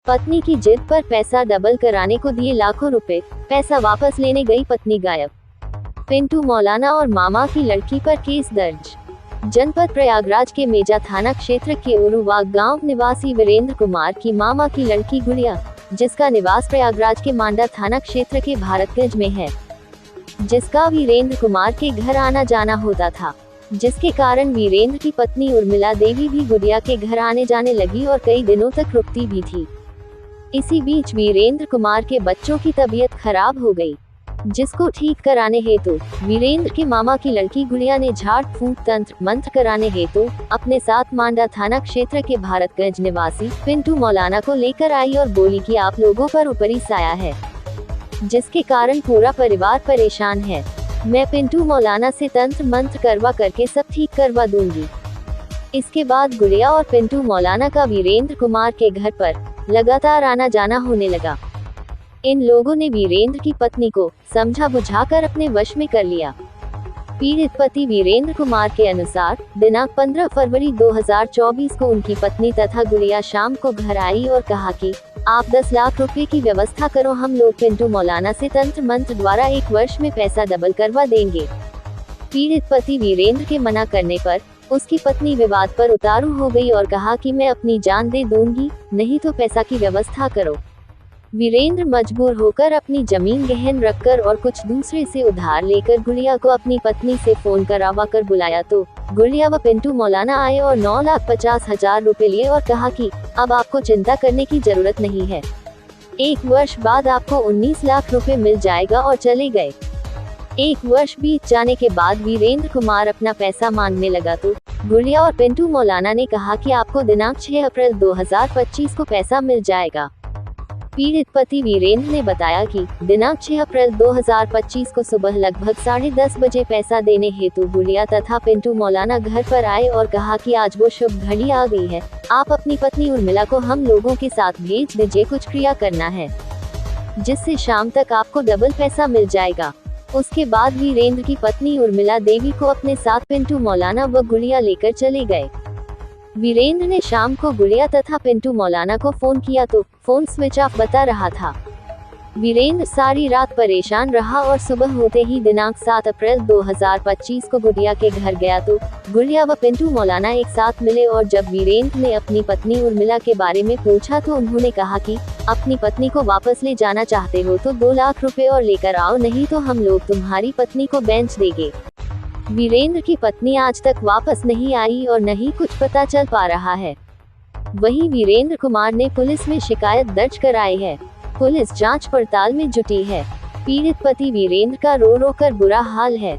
पत्नी की जिद पर पैसा डबल कराने को दिए लाखों रुपए, पैसा वापस लेने गई पत्नी गायब। पिंटू मौलाना और मामा की लड़की पर केस दर्ज। जनपद प्रयागराज के मेजा थाना क्षेत्र के उरुवाग गांव निवासी वीरेंद्र कुमार की मामा की लड़की गुड़िया, जिसका निवास प्रयागराज के मांडा थाना क्षेत्र के भारतगंज में है, जिसका वीरेंद्र कुमार के घर आना जाना होता था, जिसके कारण वीरेंद्र की पत्नी उर्मिला देवी भी गुड़िया के घर आने जाने लगी और कई दिनों तक रुकती भी थी। इसी बीच वीरेंद्र कुमार के बच्चों की तबीयत खराब हो गई, जिसको ठीक कराने हेतु वीरेंद्र के मामा की लड़की गुड़िया ने झाड़ फूंक तंत्र मंत्र कराने हेतु अपने साथ मांडा थाना क्षेत्र के भारतगंज निवासी पिंटू मौलाना को लेकर आई और बोली कि आप लोगों पर ऊपरी साया है, जिसके कारण पूरा परिवार परेशान है। मैं पिंटू मौलाना से तंत्र मंत्र करवा करके सब ठीक करवा दूंगी। इसके बाद गुड़िया और पिंटू मौलाना का वीरेंद्र कुमार के घर पर लगातार आना जाना होने लगा। इन लोगों ने वीरेंद्र की पत्नी को समझा बुझाकर अपने वश में कर लिया। पीड़ित पति वीरेंद्र कुमार के अनुसार दिनांक 15 फरवरी 2024 को उनकी पत्नी तथा गुड़िया शाम को घर आई और कहा कि आप 10 लाख रुपए की व्यवस्था करो, हम लोग पिंटू मौलाना से तंत्र मंत्र द्वारा 1 वर्ष में पैसा डबल करवा देंगे। पीड़ित पति वीरेंद्र के मना करने पर उसकी पत्नी विवाद पर उतारू हो गई और कहा कि मैं अपनी जान दे दूंगी, नहीं तो पैसा की व्यवस्था करो। वीरेंद्र मजबूर होकर अपनी जमीन गहन रखकर और कुछ दूसरे से उधार लेकर गुड़िया को अपनी पत्नी से फोन करवा कर बुलाया तो गुड़िया व पिंटू मौलाना आए और 9,50,000 रुपए लिए और कहा कि अब आपको चिंता करने की जरूरत नहीं है, 1 वर्ष बाद आपको 19 लाख रुपए मिल जाएगा और चले गए। 1 वर्ष बीत जाने के बाद वीरेंद्र कुमार अपना पैसा मांगने लगा तो गुड़िया और पिंटू मौलाना ने कहा कि आपको दिनांक 6 अप्रैल 2025 को पैसा मिल जाएगा। पीड़ित पति वीरेंद्र ने बताया कि दिनांक 6 अप्रैल 2025 को सुबह लगभग 10:30 बजे पैसा देने हेतु गुड़िया तथा पिंटू मौलाना घर पर आए और कहा कि आज वो शुभ घड़ी आ गई है, आप अपनी पत्नी उर्मिला को हम लोगों के साथ भेज दीजिए, कुछ क्रिया करना है जिससे शाम तक आपको डबल पैसा मिल जाएगा। उसके बाद वीरेंद्र की पत्नी उर्मिला देवी को अपने साथ पिंटू मौलाना व गुड़िया लेकर चले गए। वीरेंद्र ने शाम को गुड़िया तथा पिंटू मौलाना को फोन किया तो फोन स्विच ऑफ बता रहा था। वीरेंद्र सारी रात परेशान रहा और सुबह होते ही दिनांक 7 अप्रैल 2025 को गुड़िया के घर गया तो गुड़िया व पिंटू मौलाना एक साथ मिले और जब वीरेंद्र ने अपनी पत्नी उर्मिला के बारे में पूछा तो उन्होंने कहा कि अपनी पत्नी को वापस ले जाना चाहते हो तो 2 लाख रुपए और लेकर आओ, नहीं तो हम लोग तुम्हारी पत्नी को बेंच देंगे। वीरेंद्र की पत्नी आज तक वापस नहीं आई और न ही कुछ पता चल पा रहा है। वहीं वीरेंद्र कुमार ने पुलिस में शिकायत दर्ज कराई है। पुलिस जांच पड़ताल में जुटी है। पीड़ित पति वीरेंद्र का रो रो कर बुरा हाल है।